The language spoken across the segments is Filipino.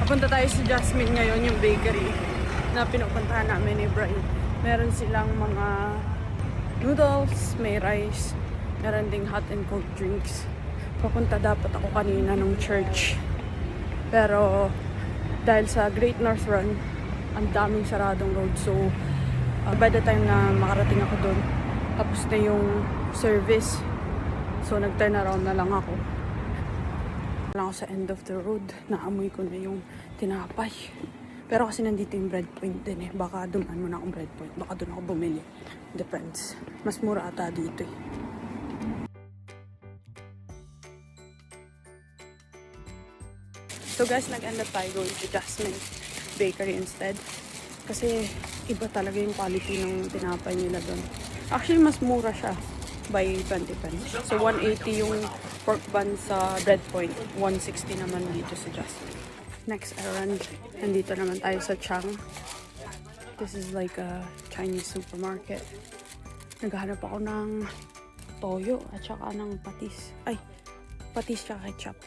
Punta tayo sa Jasmine ngayon, yung bakery na pinupuntahan namin ni Brian. Meron silang mga noodles, may rice, meron ding hot and cold drinks. Papunta dapat ako kanina ng church. Pero dahil sa Great North Run, ang daming saradong road. So by the time na makarating ako doon, tapos na yung service. So nag-turn around na lang ako. Lang ako sa end of the road, naamoy ko na yung tinapay. Pero kasi nandito yung Breadpoint din eh. Baka dumaan muna akong Breadpoint. Baka doon ako bumili. Depends. Mas mura ata dito eh. So guys, nag-end up tayo going to Jasmine Bakery instead. Kasi iba talaga yung quality ng tinapay nila doon. Actually, mas mura siya by 20 pence. So 180 yung pork bun sa Breadpoint, 160 naman dito sa Jasmine. Next errand, nandito naman tayo sa Chang. This is like a Chinese supermarket. Naghahanap ako ng toyo at saka ng patis. Ay, patis tsaka ketchup.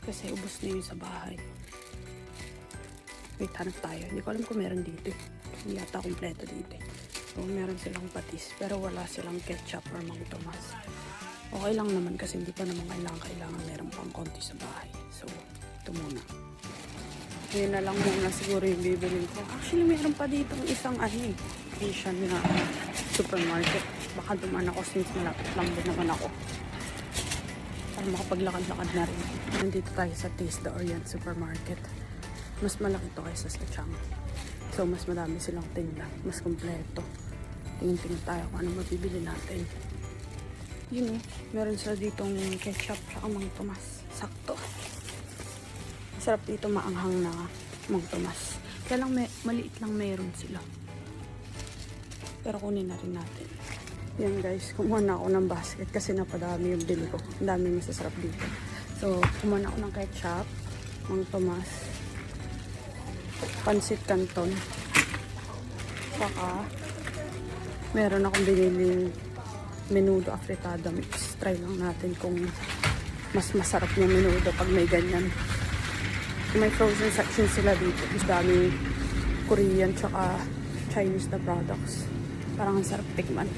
Kasi ubos na yun sa bahay. Wait, hanap tayo. Hindi ko alam kung meron dito. Hindi yata kompleto dito. So, meron silang patis. Pero wala silang ketchup or Mang Tomas. Okay lang naman kasi hindi pa naman kailangan meron pang konti sa bahay. So, ito muna. Ngayon na lang muna siguro yung bibilin ko. Actually, meron pa dito isang Asian na supermarket. Baka dumaan ako since malapit lang din naman ako. Para makapaglakad-lakad na rin. Nandito tayo sa Taste the Orient Supermarket. Mas malaki to kaysa sa Chang. So, mas madami silang tinda. Mas kompleto. Tingin-tingin tayo kung ano mabibili natin. Yun meron sila ditong ketchup at Mang Tomas. Sakto. Sarap dito maanghang na Mang Tomas. Kaya lang maliit lang meron sila. Pero kunin na rin natin. Yan guys, kumuha na ako ng basket kasi napadami yung bili ko. Ang dami masasarap dito. So, kumuha na ako ng ketchup, Mang Tomas, Pansit Canton. Saka, meron akong biniling menudo afritada mix. Try lang natin kung mas masarap yung menudo pag may ganyan. May frozen section sila dito. Mas dami Korean tsaka Chinese na products. Parang ang sarap tikman.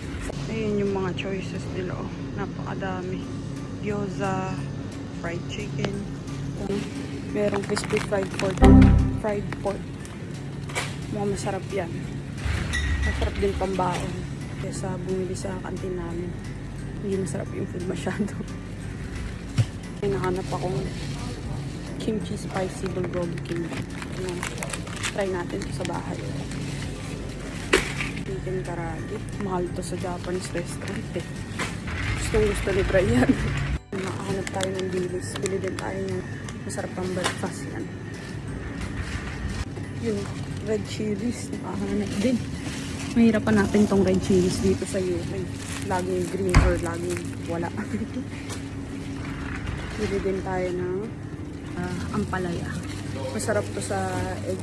Ayun yung mga choices nila. Oh. Napakadami. Gyoza, fried chicken. Merong crispy fried pork. Fried pork. Mukhang masarap yan. Masarap din pambaon. Kesa bumili sa kantin namin. Hindi masarap yung food masyado. May nahanap akong kimchi spicy bulgogi kimchi. Try natin ito sa bahay. Chicken karagi. Mahal to sa Japanese restaurant eh. Gusto ni Brian. Nakahanap tayo ng dilis. Bili din tayo ng masarap pang breakfast yan. Yun, red chilies. Nakahanap din. Mahirapan natin tong red chilies dito sa UK. Laging green or laging wala. Bili din tayo ng ampalaya. Masarap to sa egg.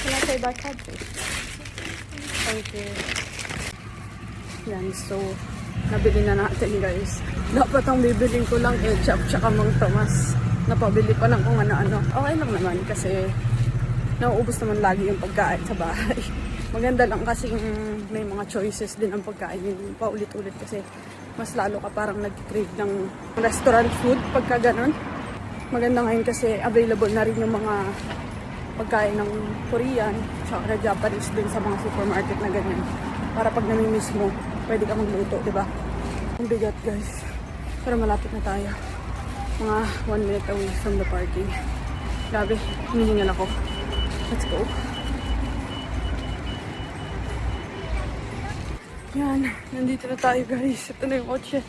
Wala tayo bakad. Thank you. Yan, so nabili na natin guys. Dapat ang bibiling ko lang ketchup tsaka Mang Tomas. Napabili pa lang kung ano-ano. Okay lang naman kasi nauubos naman lagi yung pagkain sa bahay. Maganda lang kasi may mga choices din ang pagkain. Yung paulit-ulit kasi mas lalo ka parang nag-crave ng restaurant food pagka ganun. Maganda ngayon kasi available na rin yung mga pagkain ng Korean tsaka Japanese din sa mga supermarket na ganyan. Para pag namimiss mo, pwede ka magluto, di ba? Ang bigat guys. Pero malapit na tayo. Mga 1 minute away from the parking. Grabe, hinihingal ako. Let's go. Yan, nandito na tayo guys. Ito na yung kotse.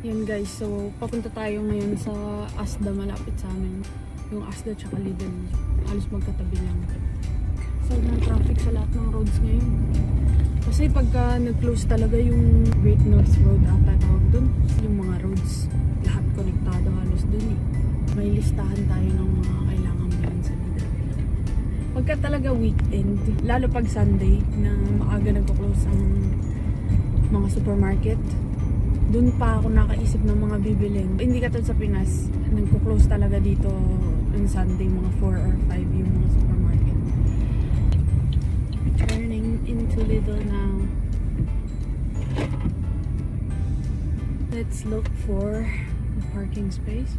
Yan guys, so papunta tayo ngayon sa Asda malapit sa amin. Yung Asda tsaka Lidl. Halos magkatabi lang. Sobrang traffic sa lahat ng roads ngayon. Kasi pagka nag-close talaga yung Great North Road ata tawag dun. Yung mga roads, lahat konektado halos dun eh. May listahan tayo ng mga kailangan bilhin sa Lidl. Pagka talaga weekend, lalo pag Sunday na maaga nagko-close ang mga supermarket, Doon pa ako nakaisip ng mga bibilin. Hindi katulad sa Pinas, nagko-close talaga dito on Sunday, mga 4 or 5 yung mga supermarket. Turning into Lidl now. Let's look for a parking space.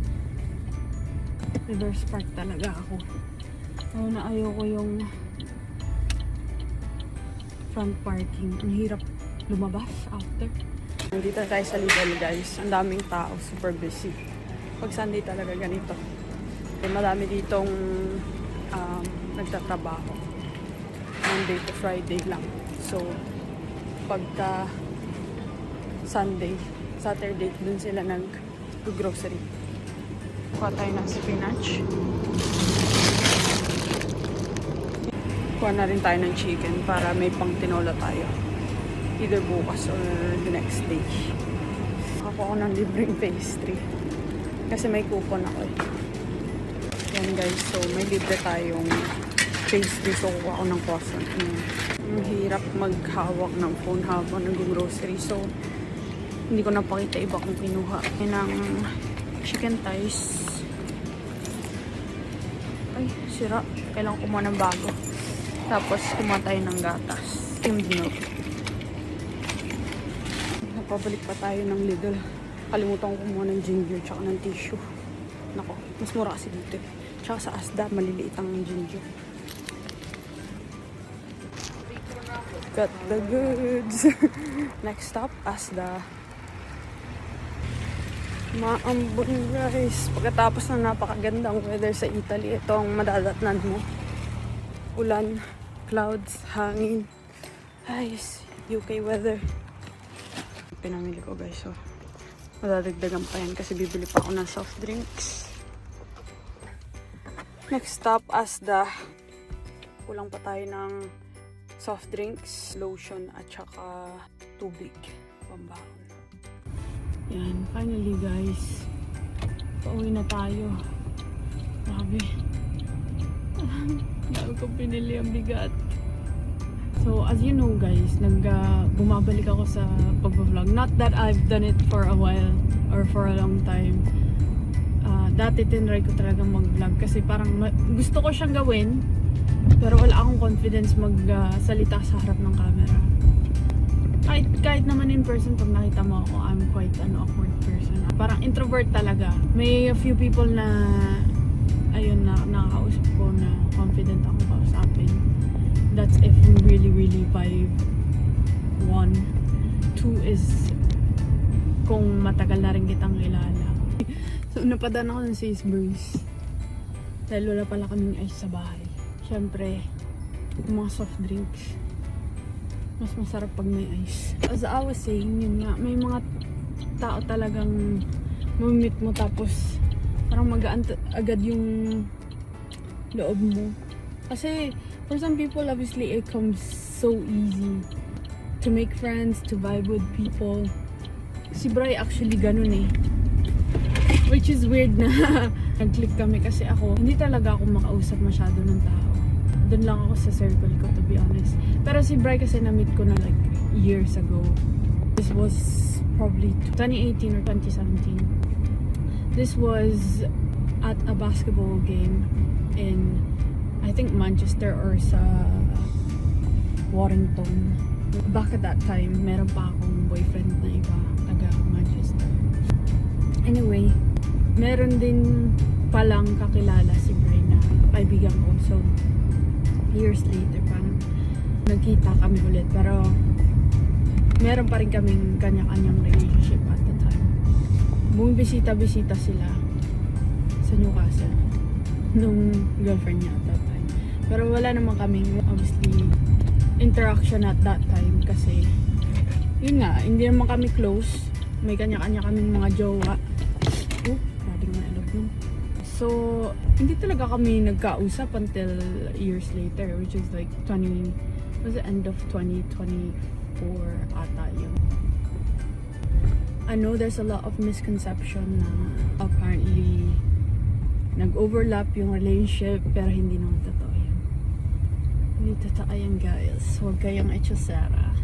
Reverse park talaga ako. Ayaw ko yung front parking. Ang hirap lumabas after. Nandito tayo sa Lidl, guys. Ang daming tao, super busy. Pag Sunday talaga ganito. Madami ditong nagtatrabaho. Monday to Friday lang. So, pagka Sunday, Saturday, dun sila nag-grocery. Kuha tayo ng spinach. Kuha na rin tayo ng chicken para may pang tinola tayo. Either bukas or the next day. Ako ng libreng pastry. Kasi may coupon ako eh. Yan guys, so may libre tayong pastry. So kuha ako ng croissant. Ang hirap maghawak ng phone habang nag-grocery. So hindi ko napakita iba kung kinuha. Yan ang chicken thighs. Ay, sira. Kailangan kumuha ng bago. Tapos kumuha tayo ng gatas. Skimmed milk. Pabalik pa tayo ng Lidl. Kalimutan ko kumuha ng ginger tsaka ng tissue. Nako, mas mura kasi dito eh. Tsaka sa Asda, maliliit ang ginger. Got the goods. Next stop, Asda. Maambon guys. Pagkatapos ng napakagandang weather sa Italy, ito ang madadatnan mo. Ulan, clouds, hangin. Ayos, UK weather. Pinamili ko guys, so madadagdagan pa yan kasi bibili pa ako ng soft drinks. Next stop, Asda. Kulang pa tayo ng soft drinks, lotion at saka tubig, pambahon. Yan, finally guys, pauwi na tayo. Grabe. Dahil ko pinili ang bigat. So, as you know guys, bumabalik ako sa pag-vlog. Not that I've done it for a while or for a long time. Dati tinry ko talaga mag-vlog kasi parang gusto ko siyang gawin pero wala akong confidence magsalita sa harap ng camera. Kahit naman in person, pag nakita mo ako, I'm quite an awkward person. Parang introvert talaga. May a few people na ayun na nakakausap ko na confident ako kausapin. That's if we really vibe. 1. 2 is kung matagal na rin kitang kilala. So, napadaan ako ng Sainsbury's. Dahil wala pala kaming ice sa bahay. Siyempre, yung mga soft drinks. Mas masarap pag may ice. As I was saying, yun nga, may mga tao talagang mamit mo tapos parang magaan agad yung loob mo. Kasi, for some people, obviously, it comes so easy to make friends, to vibe with people. Si Bri actually ganun eh. Which is weird na nag-click kami kasi hindi talaga ako makausap masyado ng tao. Doon lang ako sa circle ko, to be honest. Pero si Bri kasi na-meet ko na like years ago. This was probably 2018 or 2017. This was at a basketball game in I think Manchester or sa Warrington. Back at that time, meron pa akong boyfriend na iba, taga Manchester. Anyway, meron din palang kakilala si Bri na kaibigan ko. So, years later, parang nagkita kami ulit. Pero, meron pa rin kaming kanya-kanyang relationship at the time. Bumibisita-bisita sila sa Newcastle nung girlfriend niya at that time. Pero wala naman kaming obviously interaction at that time kasi yun nga, hindi naman kami close. May kanya-kanya kaming mga jowa. Maraming nalog nun. So, hindi talaga kami nagkausap until years later, which is like was the end of 2024 ata yun. I know there's a lot of misconception na apparently nag-overlap yung relationship pero hindi naman totoo yan. Hindi totoo yan guys. Huwag kayong echosera.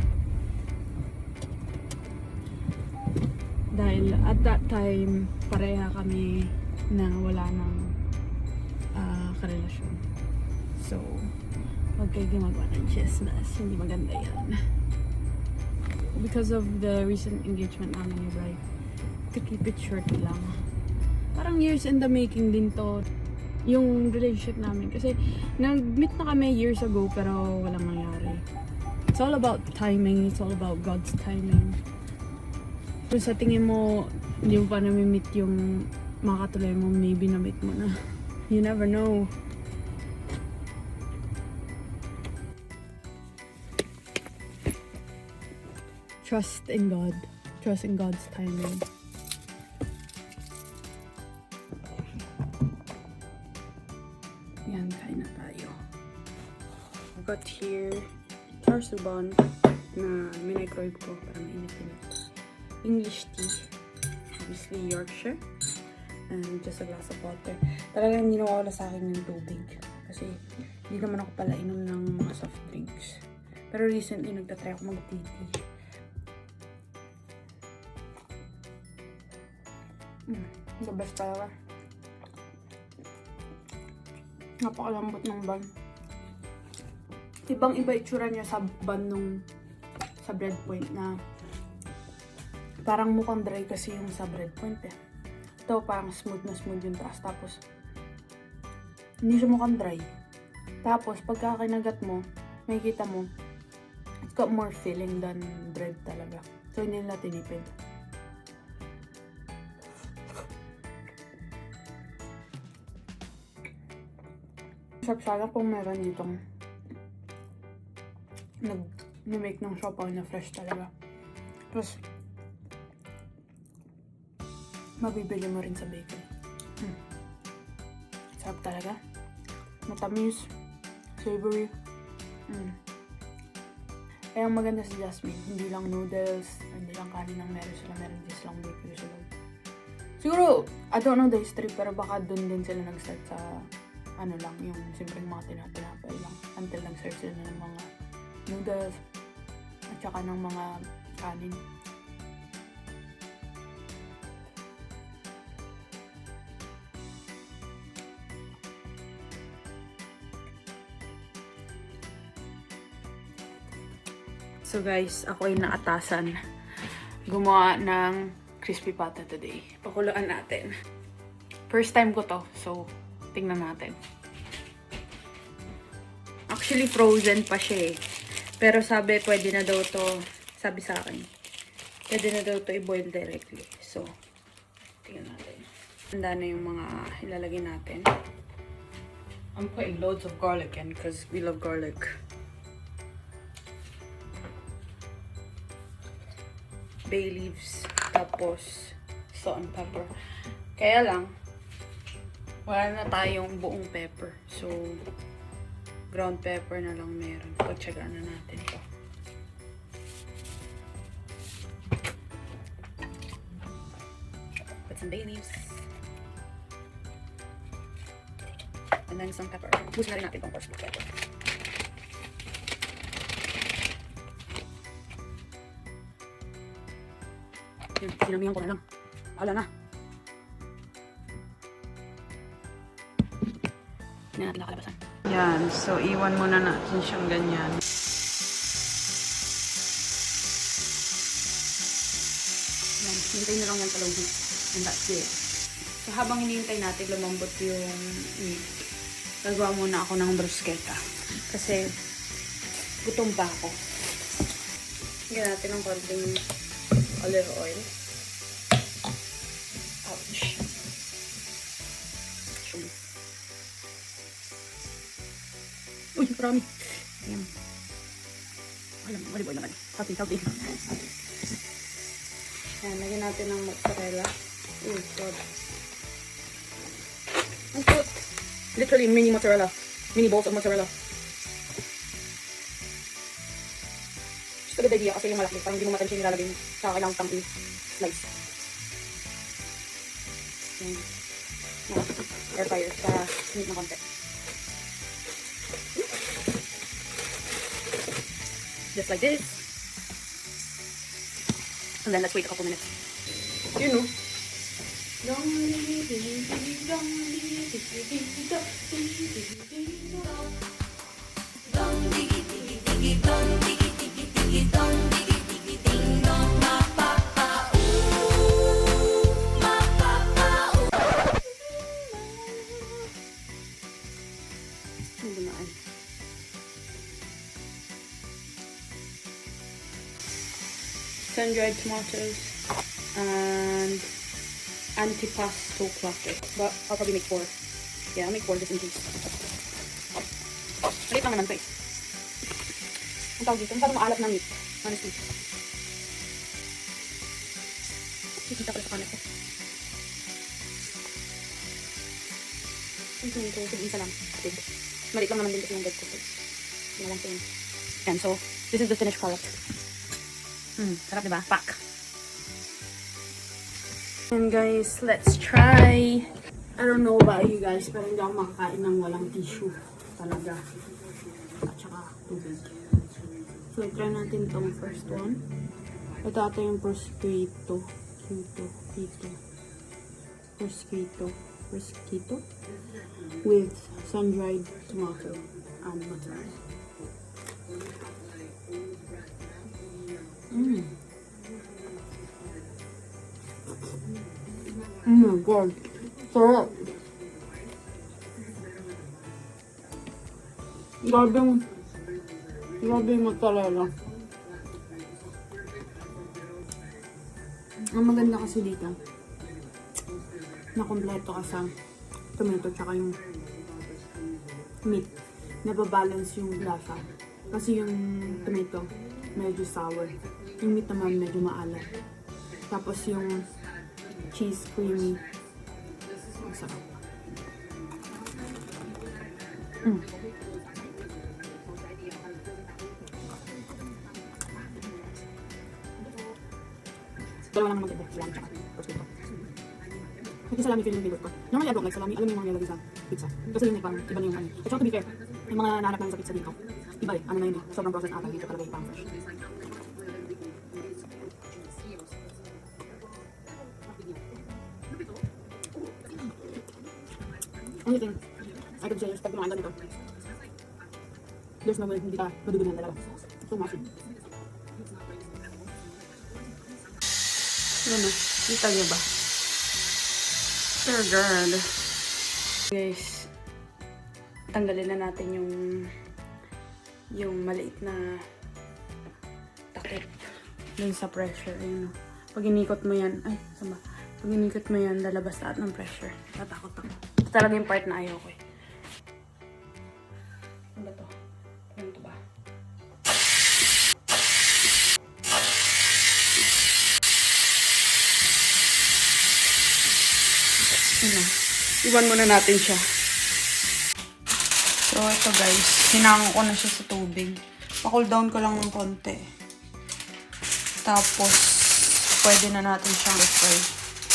Dahil at that time, pareha kami na wala ng karelasyon. So, huwag kayo gumagawa ng chismis. Hindi maganda yan. Because of the recent engagement namin ni Bri, to keep it short lang. Parang years in the making din to. Yung relationship namin. Kasi, nag-meet na kami years ago pero walang nangyari. It's all about timing. It's all about God's timing. Kung sa tingin mo, hindi mo pa nami-meet yung makatuloy mo, maybe na-meet mo na. You never know. Trust in God. Trust in God's timing. Yan, kain na tayo. I got here char suban na minecrowave ko para mainit-init. English tea. Obviously Yorkshire. And just a glass of water. Talagang hindi nawawala sa akin yung tubig. Kasi hindi naman ako pala inom ng mga soft drinks. Pero recently nagtatry ako mag-tea. The best talaga. Napakalambot ng bun. Ibang iba itsura niya sa bun nung sa bread point na parang mukhang dry kasi yung sa bread point eh. Ito parang smooth na smooth yung taas. Tapos hindi siya mukhang dry. Tapos pagka kinagat mo, makikita mo it's got more filling than bread talaga. So hindi nila tinipid. Sarap sana kung meron ditong nag-make ng siopaw na fresh talaga. Tapos mabibili mo rin sa bakery. Sarap talaga. Matamis, savory. Kaya ang maganda sa Jasmine, hindi lang noodles, hindi lang kanin ang meron sila, meron din silang bakery sa loob. Siguro, I don't know the history, pero baka dun din sila nag-start sa ano lang, yung simpleng mga tinapay lang. Until nag-serve sila ng mga noodles, at saka ng mga kanin. So guys, ako ay naatasan gumawa ng crispy pata today. Pakuluan natin. First time ko to, so tingnan natin. Actually, frozen pa siya eh. Pero sabi, pwede na daw to, sabi sa akin, pwede na daw to i-boil directly. So, tingnan natin. Handa na yung mga ilalagay natin. I'm putting loads of garlic in because we love garlic. Bay leaves, tapos salt and pepper. Kaya lang, wala na tayong buong pepper. So, ground pepper na lang meron. Pagtsagaan na natin ito. Put some bay leaves. And then some pepper. Boost na rin natin itong coarse pepper. Yun, dinamihan ko na lang. Wala na. Hindi na natin nakalabasan. Yan. So, iwan muna natin siyang ganyan. Yan. Hintayin na lang yan sa low heat. And that's it. So, habang hinihintay natin lumambot yung meat, gagawa muna ako ng bruschetta. Kasi, gutom pa ako. Higyan natin ng konting olive oil. Ouch. Uy, marami. Ayan. Olive oil naman. Healthy. Ayan, lagyan natin ng mozzarella. Uy, God. Ang cute. Literally, mini mozzarella. Mini balls of mozzarella. Just a good idea kasi yung malaki. Parang hindi mo matansya yung nilalagay mo. Saka kailangan pang i-slice. Ayan. Air fryer para smooth na konti. Just like this. And then let's wait a couple minutes. You know. Dumaan. Sun-dried tomatoes and antipasto classic. But I'll probably make 4. Yeah, I'll make 4 just in case. Maliit lang naman ito eh. Ang tawag dito, masyadong maalat na meat. Honestly. Kikita ko sa kanan ko. Ito nito, isa lang. Big. Maliit lang naman din kasi yung bread ko. Hindi na lang ito yun. And so, this is the finished product. Sarap diba? Pack. And guys, let's try. I don't know about you guys, pero hindi ako makakain ng walang tissue. Talaga. At saka tubig. So, try natin tong first one. Ito ata yung prosciutto. Prosciutto. With sun-dried tomato and butter. Oh my god. Sarap. Grabe yung mozzarella. Ang maganda kasi dito, na kompleto ka sa tomato tsaka yung meat. Nababalance yung lasa. Kasi yung tomato, medyo sour. Yung meat naman medyo maalat. Tapos yung cheese creamy. Ang sarap. Dalawa lang naman ito. Salami tsaka prosciutto. Kasi salami feel yung favorite ko. Normally I don't like salami. Alam mo yung mga nilalagay sa pizza. Kasi yun parang iba na yung ano. At saka to be fair, yung mga nahanap namin sa pizza dito, iba eh. Ano na yun eh. Sobrang processed ata. Dito talaga yung pang fresh. Only thing I could say is pag kumain ka nito, there's no way hindi ka madudunan talaga. So massive. Ano? Kita niyo ba? So good. Guys, tanggalin na natin yung maliit na takip dun sa pressure. Ayun, pag inikot mo yan, sama. Pag inikot mo yan, lalabas lahat ng pressure. Tatakot ako. Ito talaga yung part na ayaw ko eh. Ano ba to? Ano to ba? Ano? Iwan muna natin siya. So, ito guys. Hinangon ko na siya sa tubig. Pa-cool down ko lang ng konti. Tapos, pwede na natin siyang i-fry.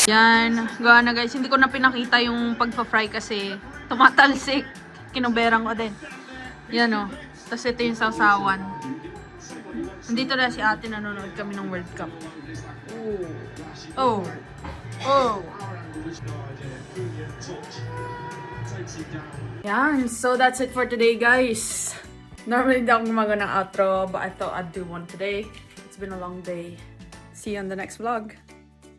Yan. Gawa na guys. Hindi ko na pinakita yung pagpa-fry kasi tumatalsik. Kinuberang ko din. Yan o. Tapos ito yung sausawan. Nandito na si ate, nanonood kami ng World Cup. Oh. Oh. Yan. So, that's it for today, guys. Normally, hindi ako gumagawa ng outro, but I thought I'd do one today. It's been a long day. See you on the next vlog.